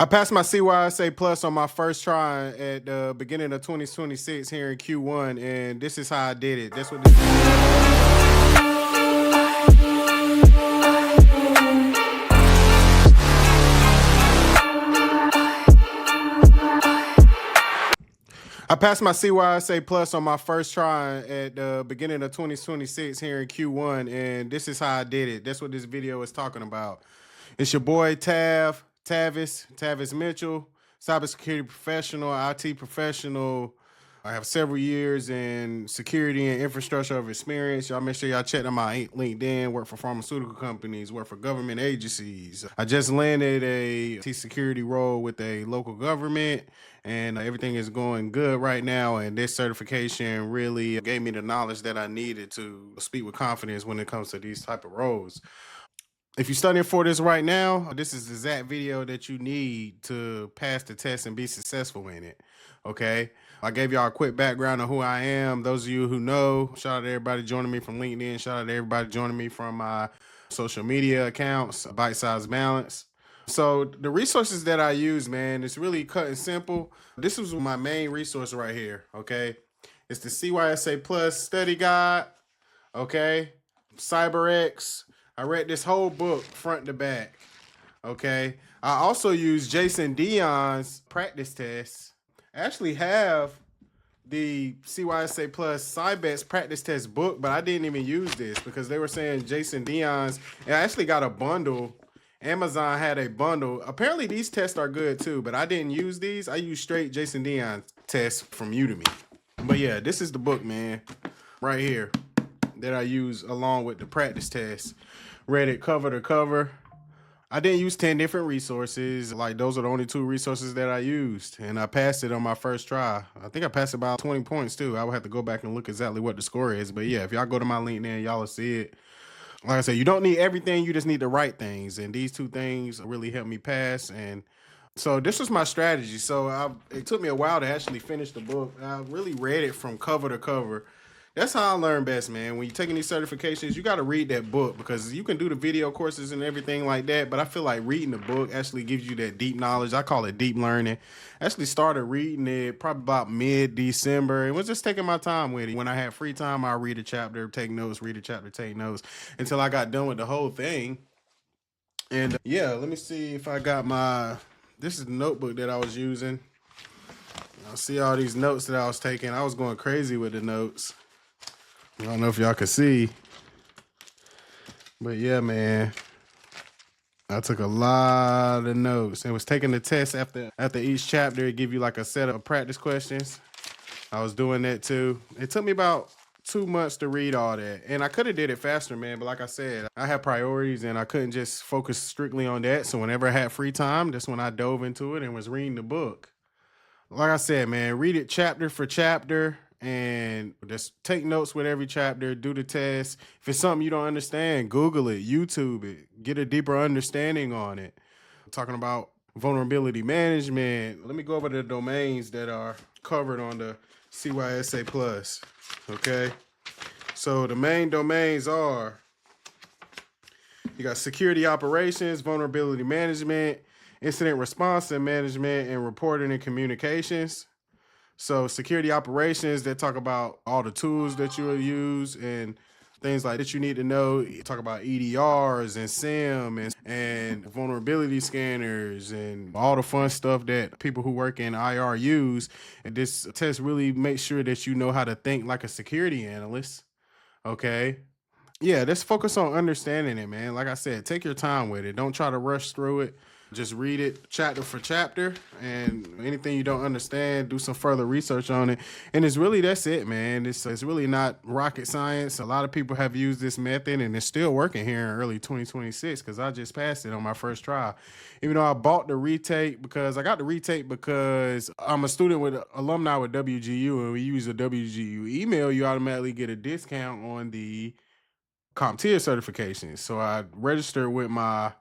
I passed my CYSA Plus on my first try at the beginning of 2026 here in Q1, and this is how I did it. That's what this I passed my CYSA Plus on my first try at the beginning of 2026 here in Q1, and this is how I did it. That's what this video is talking about. It's your boy Tavis Mitchell, cybersecurity professional, IT professional. I have several years in security and infrastructure of experience. Y'all make sure y'all check out my LinkedIn, work for pharmaceutical companies, work for government agencies. I just landed a IT security role with a local government, and everything is going good right now. And this certification really gave me the knowledge that I needed to speak with confidence when it comes to these type of roles. If you're studying for this right now, this is the exact video that you need to pass the test and be successful in it. Okay. I gave y'all a quick background on who I am. Those of you who know, shout out to everybody joining me from LinkedIn. Shout out to everybody joining me from my social media accounts, Byte-Sized Balance. So the resources that I use, man, it's really cut and simple. This is my main resource right here. Okay. It's the CYSA Plus study guide. Okay. CyberX. I read this whole book front to back. Okay. I also use Jason Dion's practice tests. I actually have the CYSA Plus CyBETS practice test book, but I didn't even use this because they were saying Jason Dion's, and I actually got a bundle. Amazon had a bundle. Apparently these tests are good too, but I didn't use these. I used straight Jason Dion's tests from Udemy. But yeah, this is the book, man, right here that I use along with the practice test. Read it cover to cover. I didn't use 10 different resources. Like, those are the only 2 resources that I used, and I passed it on my first try. I think I passed about 20 points too. I would have to go back and look exactly what the score is. But yeah, if y'all go to my LinkedIn, y'all will see it. Like I said, you don't need everything. You just need the right things. And these 2 things really helped me pass. And so this was my strategy. So it took me a while to actually finish the book. I really read it from cover to cover. That's how I learn best, man. When you're taking these certifications, you got to read that book, because you can do the video courses and everything like that, but I feel like reading the book actually gives you that deep knowledge. I call it deep learning. I actually started reading it probably about mid-December and was just taking my time with it. When I had free time, I'd read a chapter, take notes, read a chapter, take notes, until I got done with the whole thing. And yeah, let me see if I got this is the notebook that I was using. I'll see all these notes that I was taking. I was going crazy with the notes. I don't know if y'all can see, but yeah, man, I took a lot of notes and was taking the test after each chapter. It give you like a set of practice questions. I was doing that too. It took me about 2 months to read all that, and I could have did it faster, man. But like I said, I have priorities and I couldn't just focus strictly on that. So whenever I had free time, that's when I dove into it and was reading the book. Like I said, man, read it chapter for chapter and just take notes with every chapter, do the test. If it's something you don't understand, Google it, YouTube it, get a deeper understanding on it. I'm talking about vulnerability management. Let me go over the domains that are covered on the CYSA Plus, okay? So the main domains are, you got security operations, vulnerability management, incident response and management, and reporting and communications. So security operations, that talk about all the tools that you will use and things like that you need to know. You talk about EDRs and SIEM and vulnerability scanners and all the fun stuff that people who work in IR use. And this test really makes sure that you know how to think like a security analyst. Okay. Yeah, let's focus on understanding it, man. Like I said, take your time with it. Don't try to rush through it. Just read it chapter for chapter, and anything you don't understand, do some further research on it. And that's it, man. It's really not rocket science. A lot of people have used this method, and it's still working here in early 2026 because I just passed it on my first try. Even though I bought the retake, because I got the retake because I'm a student with alumni with WGU, and we use a WGU email, you automatically get a discount on the CompTIA certification. So I registered with my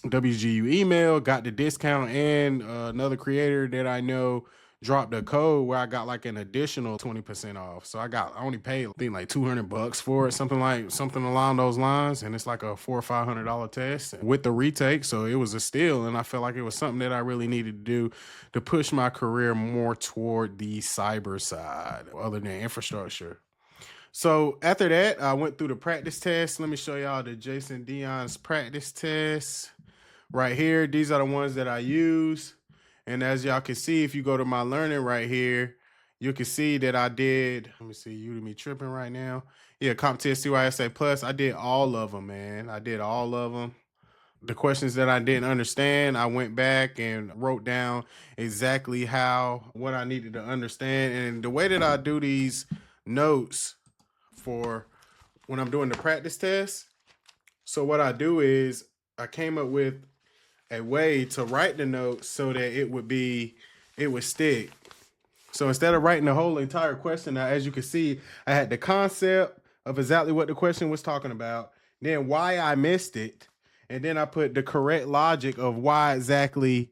WGU email, got the discount, and another creator that I know dropped a code where I got like an additional 20% off. So I only paid I think like $200 for it, something along those lines. And it's like a $400 or $500 test with the retake. So it was a steal. And I felt like it was something that I really needed to do to push my career more toward the cyber side other than infrastructure. So after that, I went through the practice test. Let me show y'all the Jason Dion's practice test right here. These are the ones that I use. And as y'all can see, if you go to my learning right here, you can see that I did, let me see, Udemy tripping right now. Yeah, CompTIA CySA Plus. I did all of them, man. I did all of them. The questions that I didn't understand, I went back and wrote down exactly what I needed to understand. And the way that I do these notes for when I'm doing the practice test, so what I do is I came up with a way to write the notes so that it would stick. So instead of writing the whole entire question, now as you can see, I had the concept of exactly what the question was talking about, then why I missed it, and then I put the correct logic of why exactly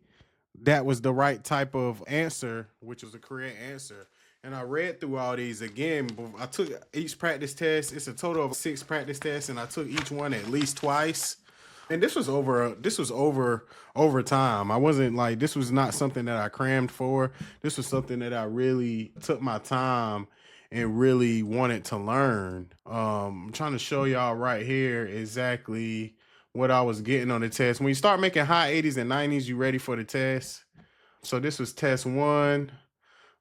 that was the right type of answer, which was the correct answer. And I read through all these again. I took each practice test. It's a total of 6 practice tests, and I took each one at least twice. And this was over time. I wasn't like, this was not something that I crammed for. This was something that I really took my time and really wanted to learn. I'm trying to show y'all right here exactly what I was getting on the test. When you start making high 80s and 90s, you ready for the test. So this was test 1.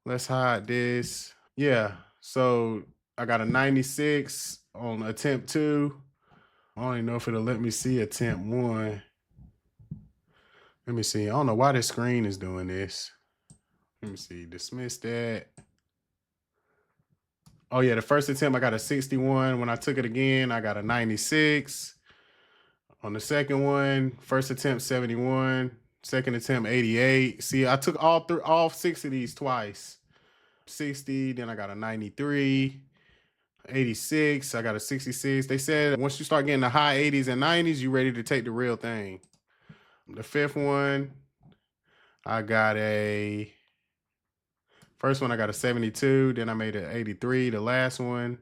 Let's hide this. Yeah, so I got a 96 on attempt 2. I don't even know if it'll let me see attempt 1. Let me see. I don't know why this screen is doing this. Let me see. Dismiss that. Oh yeah, the first attempt I got a 61. When I took it again, I got a 96. On the second one, first attempt 71. Second attempt 88. See, I took all 6 of these twice. 60. Then I got a 93. 86, I got a 66. They said once you start getting the high 80s and 90s, you ready to take the real thing. The 5th one, first one I got a 72, then I made an 83. The last one,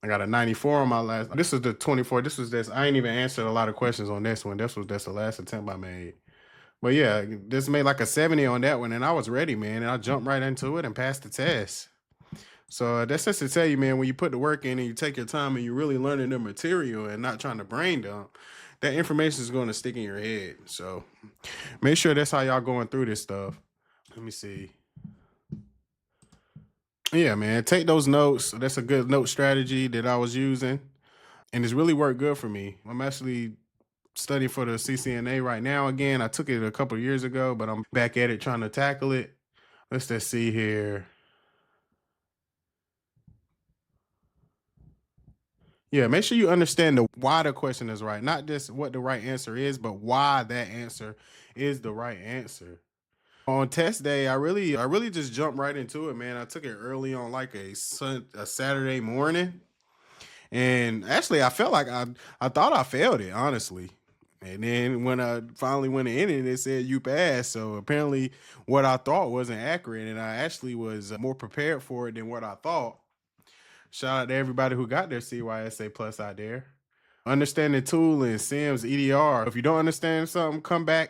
I got a 94 on my last. This is the 24. I ain't even answered a lot of questions on this one. That's the last attempt I made. But yeah, this made like a 70 on that one, and I was ready, man. And I jumped right into it and passed the test. So that's just to tell you, man, when you put the work in and you take your time and you're really learning the material and not trying to brain dump, that information is going to stick in your head. So make sure that's how y'all going through this stuff. Let me see. Yeah, man, take those notes. That's a good note strategy that I was using, and it's really worked good for me. I'm actually studying for the CCNA right now. Again, I took it a couple of years ago, but I'm back at it trying to tackle it. Let's just see here. Yeah, make sure you understand why the question is right. Not just what the right answer is, but why that answer is the right answer. On test day, I really just jumped right into it, man. I took it early on like a Saturday morning. And actually I felt like I thought I failed it, honestly. And then when I finally went in it said you passed. So apparently what I thought wasn't accurate, and I actually was more prepared for it than what I thought. Shout out to everybody who got their CySA Plus out there. Understanding tooling, SIMs, EDR. If you don't understand something, come back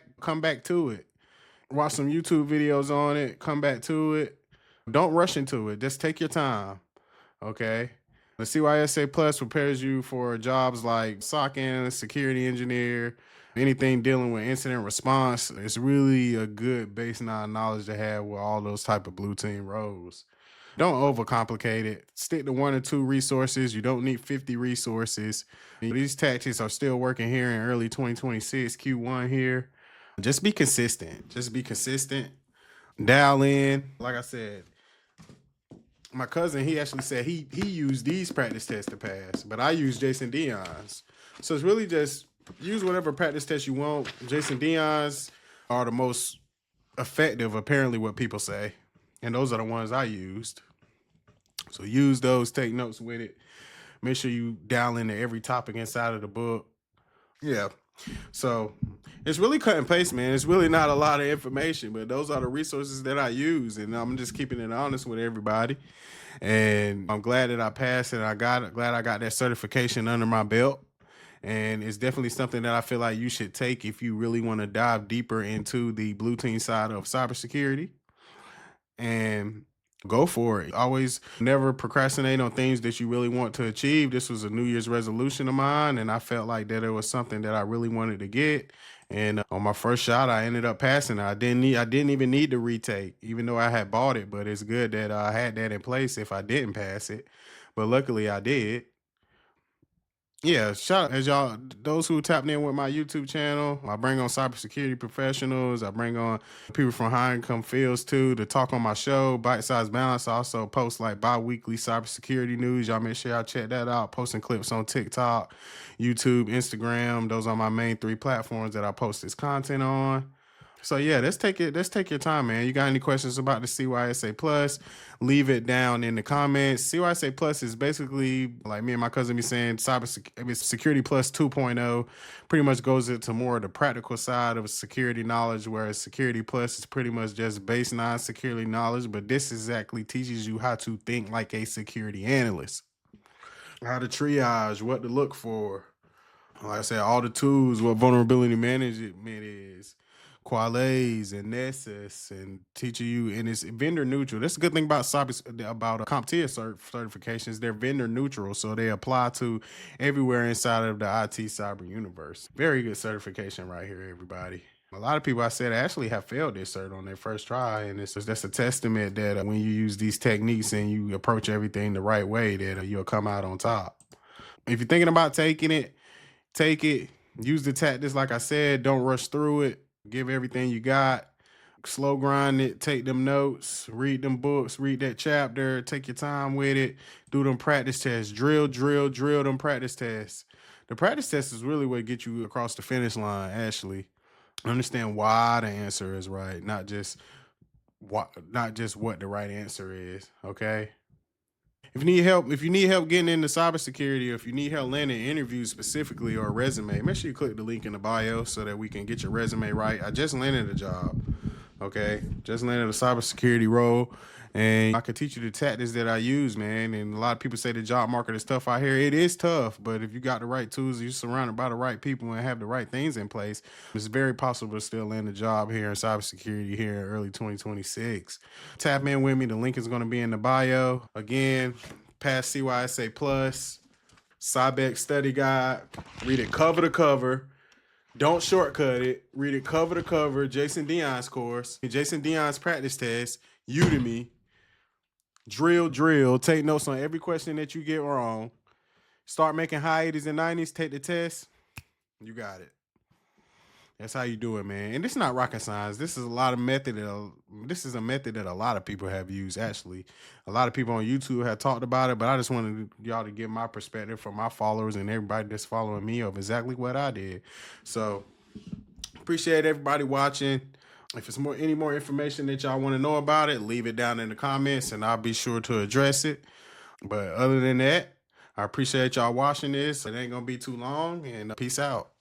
to it. Watch some YouTube videos on it, come back to it. Don't rush into it. Just take your time. Okay. The CySA Plus prepares you for jobs like SOC analyst, security engineer, anything dealing with incident response. It's really a good baseline knowledge to have with all those type of blue team roles. Don't overcomplicate it. Stick to 1 or 2 resources. You don't need 50 resources. These tactics are still working here in early 2026, Q1 here. Just be consistent. Dial in. Like I said, my cousin, he actually said he used these practice tests to pass, but I use Jason Dion's. So it's really just use whatever practice test you want. Jason Dion's are the most effective, apparently, what people say. And those are the ones I used. So use those, take notes with it. Make sure you dial into every topic inside of the book. Yeah. So it's really cut and paste, man. It's really not a lot of information, but those are the resources that I use, and I'm just keeping it honest with everybody. And I'm glad that I passed and glad I got that certification under my belt. And it's definitely something that I feel like you should take if you really want to dive deeper into the blue team side of cybersecurity. And go for it. Always never procrastinate on things that you really want to achieve. This was a New Year's resolution of mine, and I felt like that it was something that I really wanted to get. And on my first shot, I ended up passing it. I didn't even need to retake, even though I had bought it. But it's good that I had that in place if I didn't pass it. But luckily, I did. Yeah, shout out as y'all those who tapped in with my YouTube channel. I bring on cybersecurity professionals. I bring on people from high income fields too to talk on my show, Byte-Sized Balance. I also post like bi-weekly cybersecurity news. Y'all make sure y'all check that out. Posting clips on TikTok, YouTube, Instagram. Those are my main 3 platforms that I post this content on. So yeah, let's take your time, man. You got any questions about the CYSA Plus? Leave it down in the comments. CYSA Plus is basically, like me and my cousin be saying, Security Plus 2.0. Pretty much goes into more of the practical side of security knowledge, whereas Security Plus is pretty much just base non-security knowledge. But this exactly teaches you how to think like a security analyst, how to triage, what to look for. Like I said, all the tools, what vulnerability management is, Qualys and Nessus, and teaching you, and it's vendor neutral. That's a good thing about CompTIA certifications. They're vendor neutral, so they apply to everywhere inside of the IT cyber universe. Very good certification right here, everybody. A lot of people I said actually have failed this cert on their first try, and that's a testament that when you use these techniques and you approach everything the right way, that you'll come out on top. If you're thinking about taking it, take it. Use the tactics like I said. Don't rush through it. Give everything you got. Slow grind it. Take them notes. Read them books. Read that chapter. Take your time with it. Do them practice tests. Drill them practice tests. The practice test is really what gets you across the finish line, actually. Understand why the answer is right, not just what the right answer is, okay? If you need help getting into cybersecurity, or if you need help landing interviews specifically or a resume, make sure you click the link in the bio so that we can get your resume right. I just landed a job, okay? Just landed a cybersecurity role, and I can teach you the tactics that I use, man. And a lot of people say the job market is tough out here. It is tough, but if you got the right tools, you're surrounded by the right people and have the right things in place, it's very possible to still land a job here in cybersecurity here in early 2026. Tap in with me. The link is going to be in the bio. Again, pass CYSA Plus, Cybex Study Guide. Read it cover to cover. Don't shortcut it. Read it cover to cover. Jason Dion's course, Jason Dion's practice test, Udemy. Drill. Take notes on every question that you get wrong. Start making high 80s and 90s. Take the test. You got it. That's how you do it, man. And this is not rocket science. This is a method that a lot of people have used, actually. A lot of people on YouTube have talked about it, but I just wanted y'all to get my perspective from my followers and everybody that's following me of exactly what I did. So appreciate everybody watching. If it's any more information that y'all want to know about it, leave it down in the comments and I'll be sure to address it. But other than that, I appreciate y'all watching this. It ain't gonna be too long, and peace out.